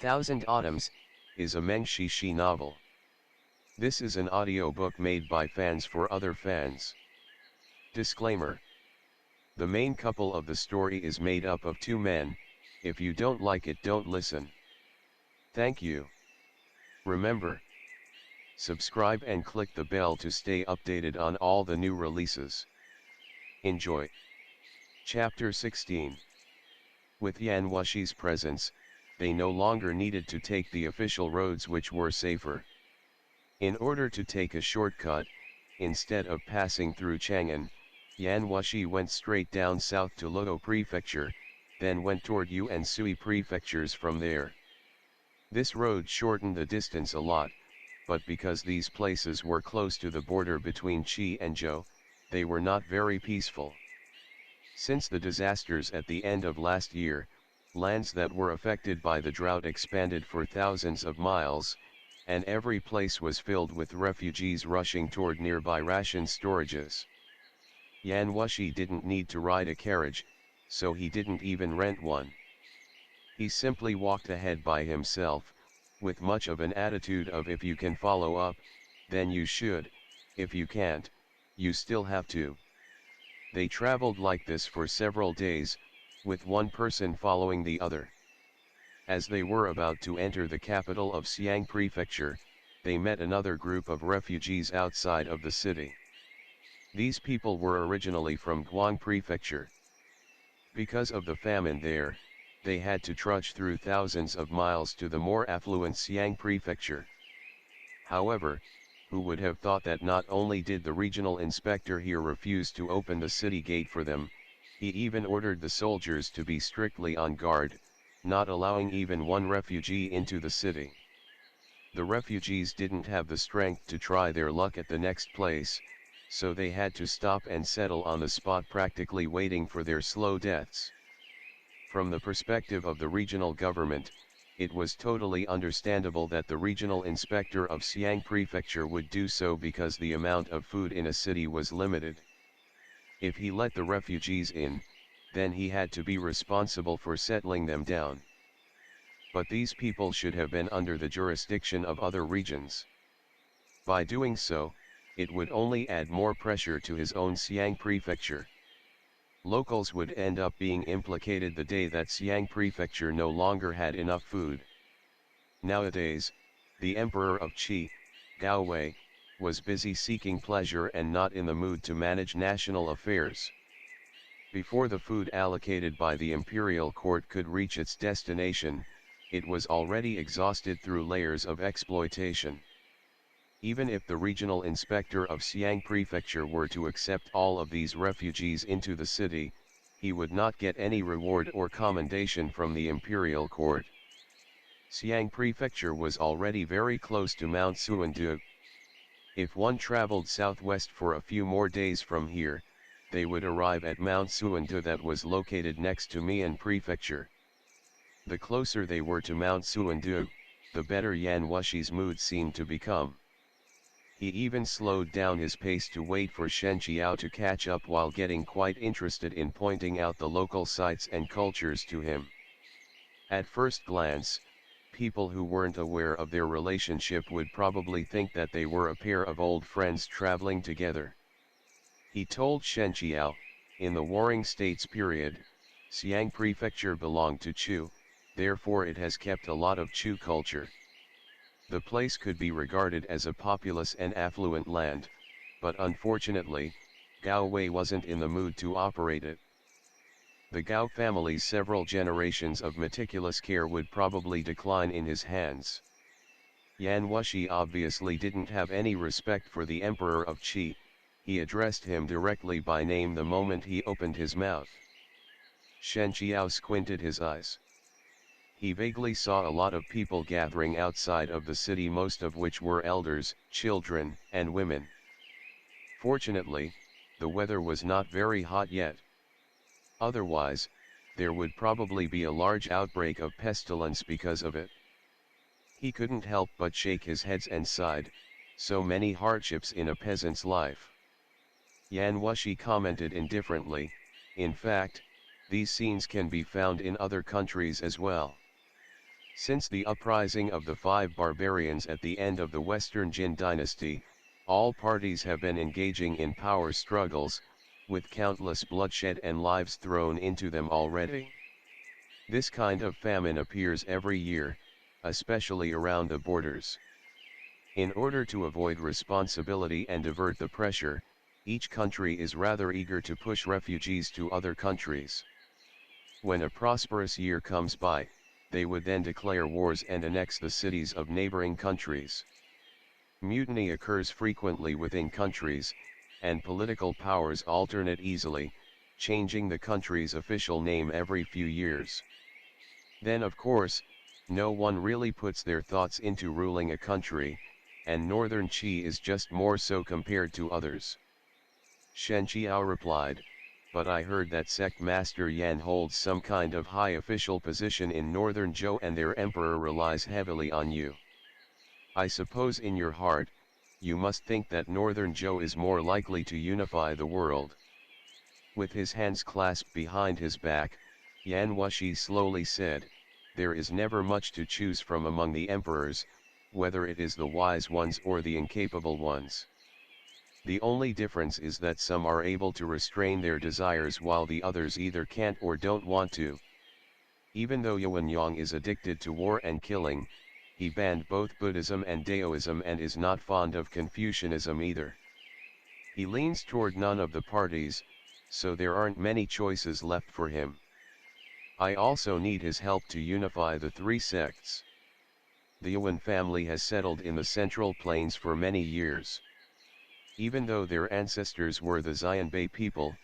Thousand Autumns, is a Meng Xi Shi novel. This is an audiobook made by fans for other fans. Disclaimer. The main couple of the story is made up of two men. If you don't like it, don't listen. Thank you. Remember, subscribe and click the bell to stay updated on all the new releases. Enjoy. Chapter 16. With Yan Wushi's presence, they no longer needed to take the official roads which were safer. In order to take a shortcut, instead of passing through Chang'an, Yan Wushi went straight down south to Luo Prefecture, then went toward Yu and Sui prefectures from there. This road shortened the distance a lot, but because these places were close to the border between Qi and Zhou, they were not very peaceful. Since the disasters at the end of last year, lands that were affected by the drought expanded for thousands of miles, and every place was filled with refugees rushing toward nearby ration storages. Yan Wushi didn't need to ride a carriage, so he didn't even rent one. He simply walked ahead by himself, with much of an attitude of if you can follow up, then you should, if you can't, you still have to. They traveled like this for several days, with one person following the other. As they were about to enter the capital of Xiang Prefecture, they met another group of refugees outside of the city. These people were originally from Guang Prefecture. Because of the famine there, they had to trudge through thousands of miles to the more affluent Xiang Prefecture. However, who would have thought that not only did the regional inspector here refuse to open the city gate for them, he even ordered the soldiers to be strictly on guard, not allowing even one refugee into the city. The refugees didn't have the strength to try their luck at the next place, so they had to stop and settle on the spot, practically waiting for their slow deaths. From the perspective of the regional government, it was totally understandable that the regional inspector of Xiang Prefecture would do so because the amount of food in a city was limited. If he let the refugees in, then he had to be responsible for settling them down. But these people should have been under the jurisdiction of other regions. By doing so, it would only add more pressure to his own Xiang Prefecture. Locals would end up being implicated the day that Xiang Prefecture no longer had enough food. Nowadays, the Emperor of Qi, Gao Wei, was busy seeking pleasure and not in the mood to manage national affairs. Before the food allocated by the Imperial court could reach its destination, it was already exhausted through layers of exploitation. Even if the regional inspector of Xiang Prefecture were to accept all of these refugees into the city, he would not get any reward or commendation from the Imperial court. Xiang Prefecture was already very close to Mount Xuandu. If one traveled southwest for a few more days from here, they would arrive at Mount Xuandu that was located next to Mian Prefecture. The closer they were to Mount Xuandu, the better Yan Wushi's mood seemed to become. He even slowed down his pace to wait for Shen Qiao to catch up, while getting quite interested in pointing out the local sites and cultures to him. At first glance, people who weren't aware of their relationship would probably think that they were a pair of old friends traveling together. He told Shen Qiao, in the Warring States period, Xiang Prefecture belonged to Chu, therefore it has kept a lot of Chu culture. The place could be regarded as a populous and affluent land, but unfortunately, Gao Wei wasn't in the mood to operate it. The Gao family's several generations of meticulous care would probably decline in his hands. Yan Wushi obviously didn't have any respect for the Emperor of Qi. He addressed him directly by name the moment he opened his mouth. Shen Qiao squinted his eyes. He vaguely saw a lot of people gathering outside of the city, most of which were elders, children, and women. Fortunately, the weather was not very hot yet. Otherwise, there would probably be a large outbreak of pestilence because of it. He couldn't help but shake his head and sighed, so many hardships in a peasant's life. Yan Wushi commented indifferently, in fact, these scenes can be found in other countries as well. Since the uprising of the five barbarians at the end of the Western Jin dynasty, all parties have been engaging in power struggles, with countless bloodshed and lives thrown into them already. This kind of famine appears every year, especially around the borders. In order to avoid responsibility and divert the pressure, each country is rather eager to push refugees to other countries. When a prosperous year comes by, they would then declare wars and annex the cities of neighboring countries. Mutiny occurs frequently within countries, and political powers alternate easily, changing the country's official name every few years. Then of course, no one really puts their thoughts into ruling a country, and Northern Qi is just more so compared to others. Shen Qiao replied, but I heard that sect master Yan holds some kind of high official position in Northern Zhou and their emperor relies heavily on you. I suppose in your heart, you must think that Northern Zhou is more likely to unify the world. With his hands clasped behind his back, Yan Wushi slowly said, there is never much to choose from among the emperors, whether it is the wise ones or the incapable ones. The only difference is that some are able to restrain their desires while the others either can't or don't want to. Even though Yuanyang is addicted to war and killing, he banned both Buddhism and Daoism and is not fond of Confucianism either. He leans toward none of the parties, so there aren't many choices left for him. I also need his help to unify the three sects. The Yuan family has settled in the Central Plains for many years. Even though their ancestors were the Xianbei people,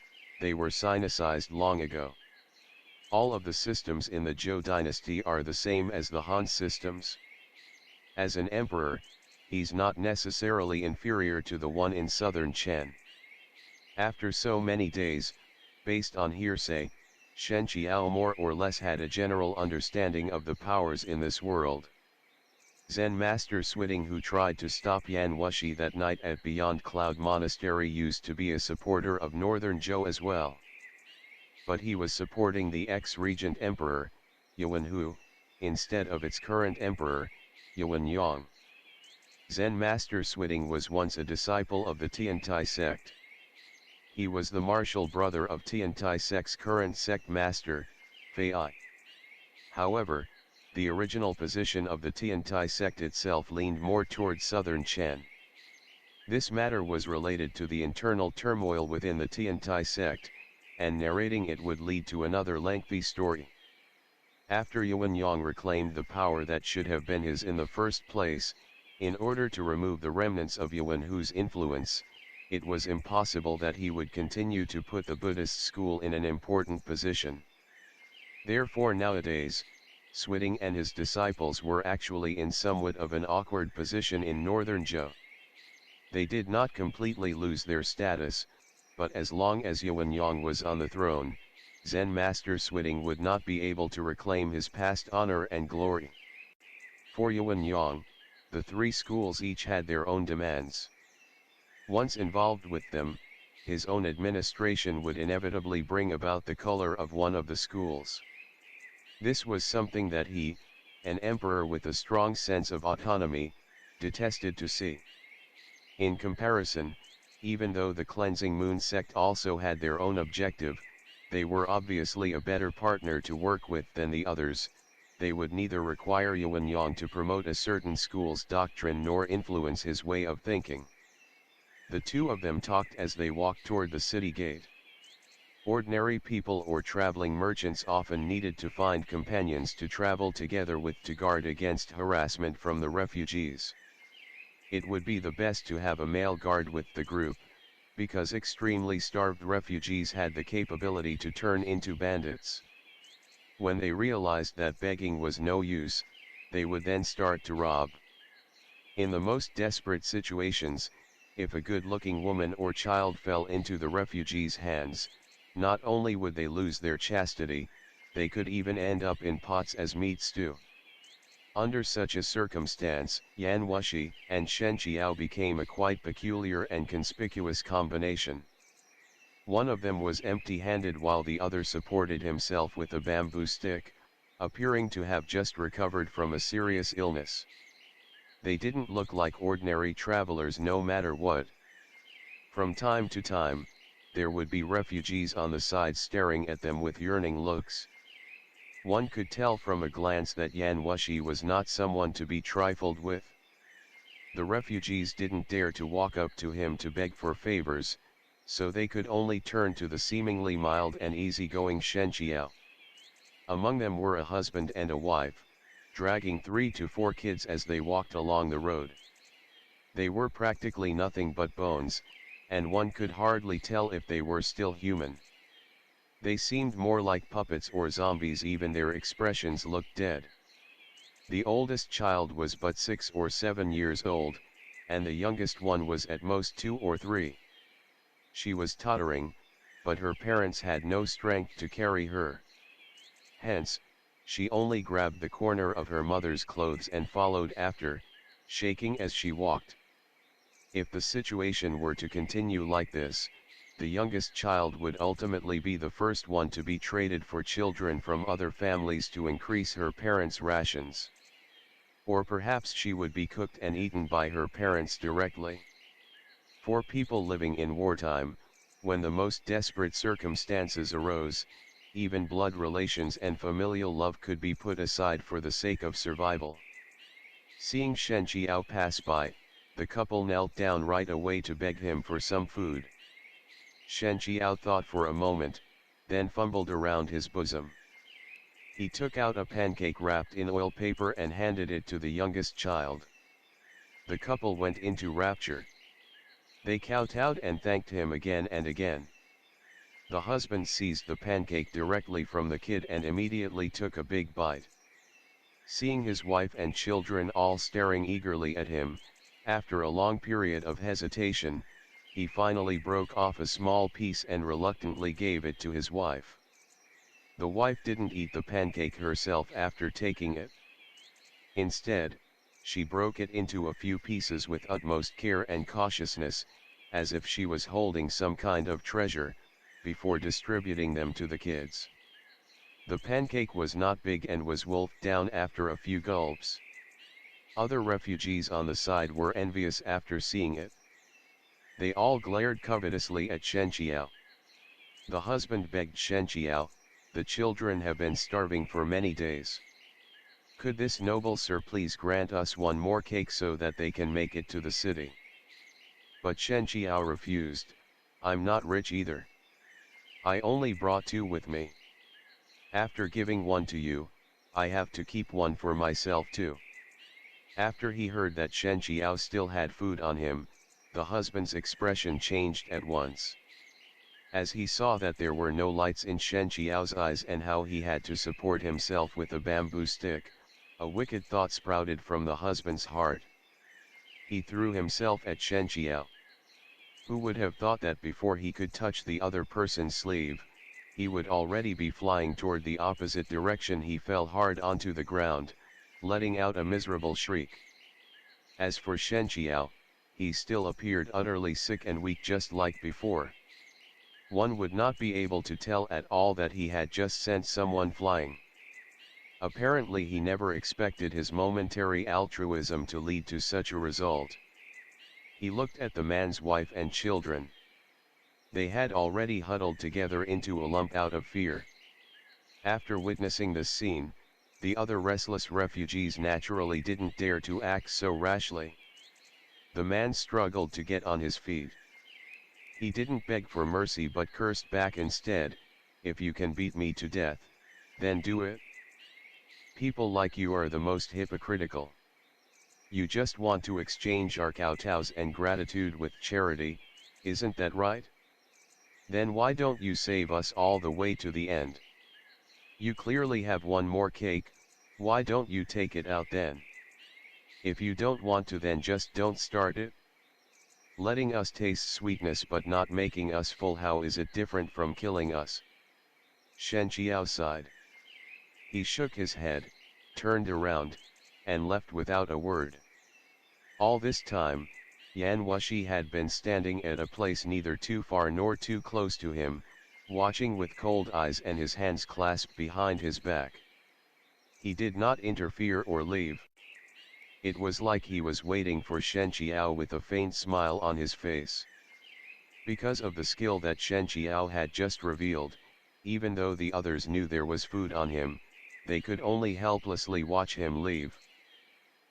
they were Sinicized long ago. All of the systems in the Zhou dynasty are the same as the Han systems. As an emperor, he's not necessarily inferior to the one in southern Chen. After so many days, based on hearsay, Shen Qiao more or less had a general understanding of the powers in this world. Zen Master Switting, who tried to stop Yan Wushi that night at Beyond Cloud Monastery, used to be a supporter of Northern Zhou as well. But he was supporting the ex-regent emperor, Yuanhu, instead of its current emperor, Yuanyang. Zen Master Switting was once a disciple of the Tiantai sect. He was the martial brother of Tiantai sect's current sect master, Fei. However, the original position of the Tiantai sect itself leaned more toward southern Chen. This matter was related to the internal turmoil within the Tiantai sect, and narrating it would lead to another lengthy story. After Yuanyang reclaimed the power that should have been his in the first place, in order to remove the remnants of Yuanhu's influence, it was impossible that he would continue to put the Buddhist school in an important position. Therefore nowadays, Switting and his disciples were actually in somewhat of an awkward position in northern Zhou. They did not completely lose their status, but as long as Yuanyang was on the throne, Zen Master Switting would not be able to reclaim his past honor and glory. For Yuanyang, the three schools each had their own demands. Once involved with them, his own administration would inevitably bring about the color of one of the schools. This was something that he, an emperor with a strong sense of autonomy, detested to see. In comparison, even though the Cleansing Moon sect also had their own objective, they were obviously a better partner to work with than the others. They would neither require Yuanyang to promote a certain school's doctrine nor influence his way of thinking. The two of them talked as they walked toward the city gate. Ordinary people or traveling merchants often needed to find companions to travel together with to guard against harassment from the refugees. It would be the best to have a male guard with the group, because extremely starved refugees had the capability to turn into bandits. When they realized that begging was no use, they would then start to rob. In the most desperate situations, if a good-looking woman or child fell into the refugees' hands, not only would they lose their chastity, they could even end up in pots as meat stew. Under such a circumstance, Yan Wushi and Shen Qiao became a quite peculiar and conspicuous combination. One of them was empty-handed while the other supported himself with a bamboo stick, appearing to have just recovered from a serious illness. They didn't look like ordinary travelers no matter what. From time to time, there would be refugees on the side staring at them with yearning looks. One could tell from a glance that Yan Wushi was not someone to be trifled with. The refugees didn't dare to walk up to him to beg for favors, so they could only turn to the seemingly mild and easygoing Shen Qiao. Among them were a husband and a wife, dragging 3 to 4 kids as they walked along the road. They were practically nothing but bones, and one could hardly tell if they were still human. They seemed more like puppets or zombies, even their expressions looked dead. The oldest child was but 6 or 7 years old, and the youngest one was at most 2 or 3. She was tottering, but her parents had no strength to carry her. Hence, she only grabbed the corner of her mother's clothes and followed after, shaking as she walked. If the situation were to continue like this, the youngest child would ultimately be the first one to be traded for children from other families to increase her parents' rations. Or perhaps she would be cooked and eaten by her parents directly. For people living in wartime, when the most desperate circumstances arose, even blood relations and familial love could be put aside for the sake of survival. Seeing Shen Qiao pass by, the couple knelt down right away to beg him for some food. Shen Qiao thought for a moment, then fumbled around his bosom. He took out a pancake wrapped in oil paper and handed it to the youngest child. The couple went into rapture. They kowtowed and thanked him again and again. The husband seized the pancake directly from the kid and immediately took a big bite. Seeing his wife and children all staring eagerly at him, after a long period of hesitation, he finally broke off a small piece and reluctantly gave it to his wife. The wife didn't eat the pancake herself after taking it. Instead, she broke it into a few pieces with utmost care and cautiousness, as if she was holding some kind of treasure, before distributing them to the kids. The pancake was not big and was wolfed down after a few gulps. Other refugees on the side were envious after seeing it. They all glared covetously at Shen Qiao. The husband begged Shen Qiao, "The children have been starving for many days. Could this noble sir please grant us one more cake so that they can make it to the city?" But Shen Qiao refused, "I'm not rich either. I only brought 2 with me. After giving one to you, I have to keep one for myself too." After he heard that Shen Qiao still had food on him, the husband's expression changed at once. As he saw that there were no lights in Shen Qiao's eyes and how he had to support himself with a bamboo stick, a wicked thought sprouted from the husband's heart. He threw himself at Shen Qiao. Who would have thought that before he could touch the other person's sleeve, he would already be flying toward the opposite direction? He fell hard onto the ground, letting out a miserable shriek. As for Shen Qiao, he still appeared utterly sick and weak just like before. One would not be able to tell at all that he had just sent someone flying. Apparently he never expected his momentary altruism to lead to such a result. He looked at the man's wife and children. They had already huddled together into a lump out of fear. After witnessing this scene, the other restless refugees naturally didn't dare to act so rashly. The man struggled to get on his feet. He didn't beg for mercy but cursed back instead, "If you can beat me to death, then do it. People like you are the most hypocritical. You just want to exchange our kowtows and gratitude with charity, isn't that right? Then why don't you save us all the way to the end? You clearly have one more cake, why don't you take it out then? If you don't want to, then just don't start it. Letting us taste sweetness but not making us full, how is it different from killing us?" Shen Qiao sighed. He shook his head, turned around, and left without a word. All this time, Yan Wushi had been standing at a place neither too far nor too close to him, watching with cold eyes and his hands clasped behind his back. He did not interfere or leave. It was like he was waiting for Shen Qiao with a faint smile on his face. Because of the skill that Shen Qiao had just revealed, even though the others knew there was food on him, they could only helplessly watch him leave.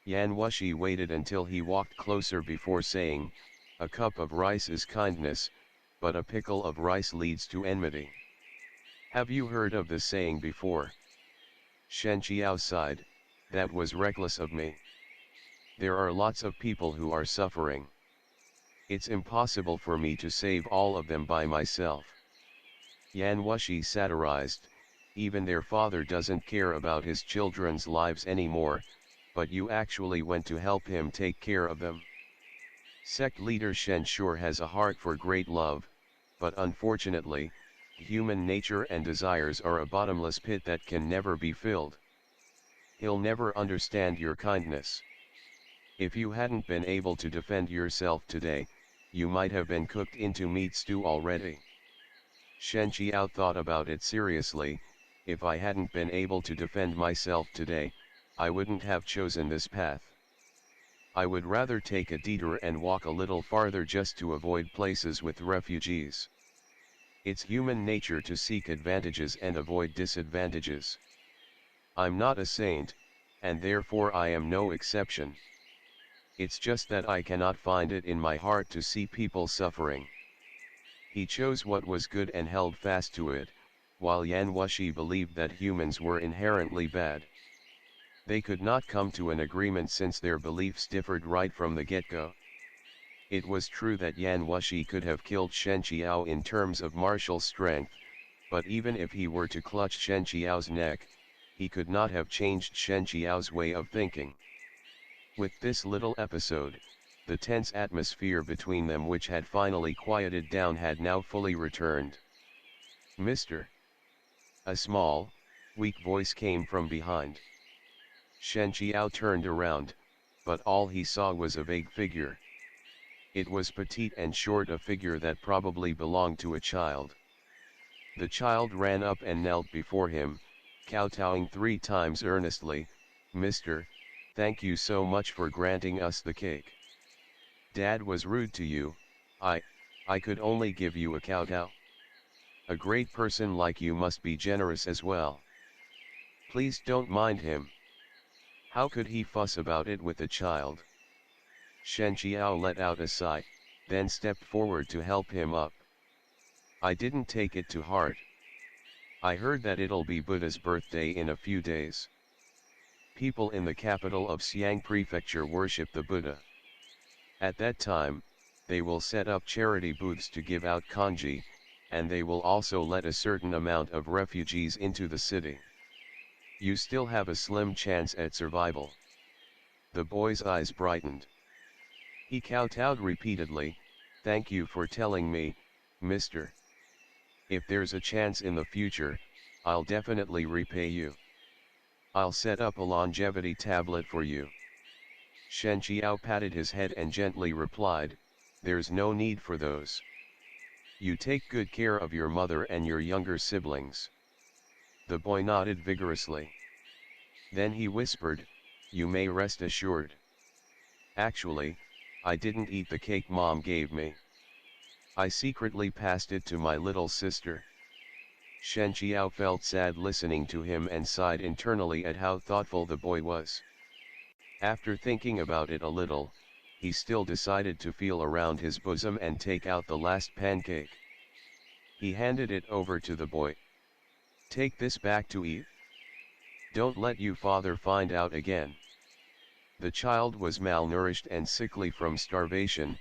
Yan Wushi waited until he walked closer before saying, "A cup of rice is kindness, but a pickle of rice leads to enmity. Have you heard of this saying before?" Shen Qiao sighed, "That was reckless of me. There are lots of people who are suffering. It's impossible for me to save all of them by myself." Yan Wushi satirized, "Even their father doesn't care about his children's lives anymore, but you actually went to help him take care of them." Sect leader Shen sure has a heart for great love, but unfortunately, human nature and desires are a bottomless pit that can never be filled. He'll never understand your kindness. If you hadn't been able to defend yourself today, you might have been cooked into meat stew already. Shen Qiao thought about it seriously. If I hadn't been able to defend myself today, I wouldn't have chosen this path. I would rather take a detour and walk a little farther just to avoid places with refugees. It's human nature to seek advantages and avoid disadvantages. I'm not a saint, and therefore I am no exception. It's just that I cannot find it in my heart to see people suffering." He chose what was good and held fast to it, while Yan Wushi believed that humans were inherently bad. They could not come to an agreement since their beliefs differed right from the get-go. It was true that Yan Wushi could have killed Shen Qiao in terms of martial strength, but even if he were to clutch Shen Qiao's neck, he could not have changed Shen Qiao's way of thinking. With this little episode, the tense atmosphere between them, which had finally quieted down, had now fully returned. "Mr." A small, weak voice came from behind. Shen Qiao turned around, but all he saw was a vague figure. It was petite and short, a figure that probably belonged to a child. The child ran up and knelt before him, kowtowing 3 times earnestly, "Mr., thank you so much for granting us the cake. Dad was rude to you. I could only give you a kowtow. A great person like you must be generous as well. Please don't mind him. How could he fuss about it with a child?" Shen Qiao let out a sigh, then stepped forward to help him up. "I didn't take it to heart. I heard that it'll be Buddha's birthday in a few days. People in the capital of Xiang Prefecture worship the Buddha. At that time, they will set up charity booths to give out kanji, and they will also let a certain amount of refugees into the city. You still have a slim chance at survival." The boy's eyes brightened. He kowtowed repeatedly, "Thank you for telling me, Mr. If there's a chance in the future, I'll definitely repay you. I'll set up a longevity tablet for you." Shen Qiao patted his head and gently replied, "There's no need for those. You take good care of your mother and your younger siblings." The boy nodded vigorously. Then he whispered, "You may rest assured. Actually, I didn't eat the cake Mom gave me. I secretly passed it to my little sister." Shen Qiao felt sad listening to him and sighed internally at how thoughtful the boy was. After thinking about it a little, he still decided to feel around his bosom and take out the last pancake. He handed it over to the boy. "Take this back to eat. Don't let your father find out again." The child was malnourished and sickly from starvation,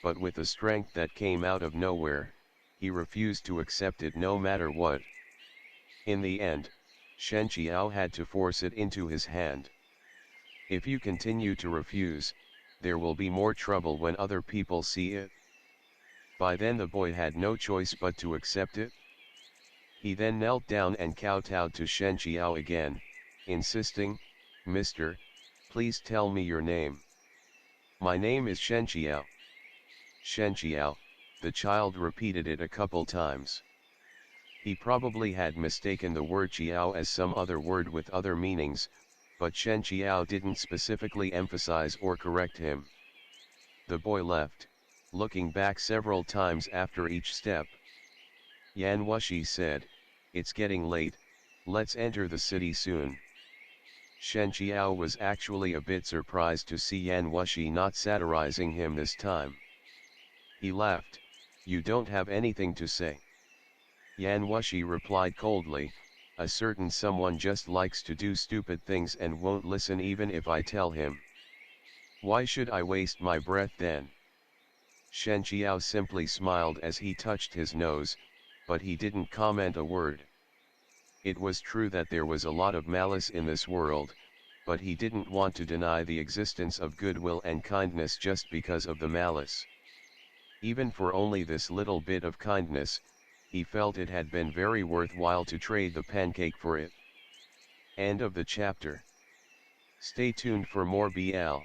but with a strength that came out of nowhere, he refused to accept it no matter what. In the end, Shen Qiao had to force it into his hand. If you continue to refuse, there will be more trouble when other people see it. By then the boy had no choice but to accept it. He then knelt down and kowtowed to Shen Qiao again, insisting, "Mr., please tell me your name." "My name is Shen Qiao." "Shen Qiao," the child repeated it a couple times. He probably had mistaken the word Qiao as some other word with other meanings, but Shen Qiao didn't specifically emphasize or correct him. The boy left, looking back several times after each step. Yan Wushi said, "It's getting late, let's enter the city soon." Shen Qiao was actually a bit surprised to see Yan Wushi not satirizing him this time. He laughed, "You don't have anything to say?" Yan Wushi replied coldly, "A certain someone just likes to do stupid things and won't listen even if I tell him. Why should I waste my breath then?" Shen Qiao simply smiled as he touched his nose, but he didn't comment a word. It was true that there was a lot of malice in this world, but he didn't want to deny the existence of goodwill and kindness just because of the malice. Even for only this little bit of kindness, he felt it had been very worthwhile to trade the pancake for it. End of the chapter. Stay tuned for more BL.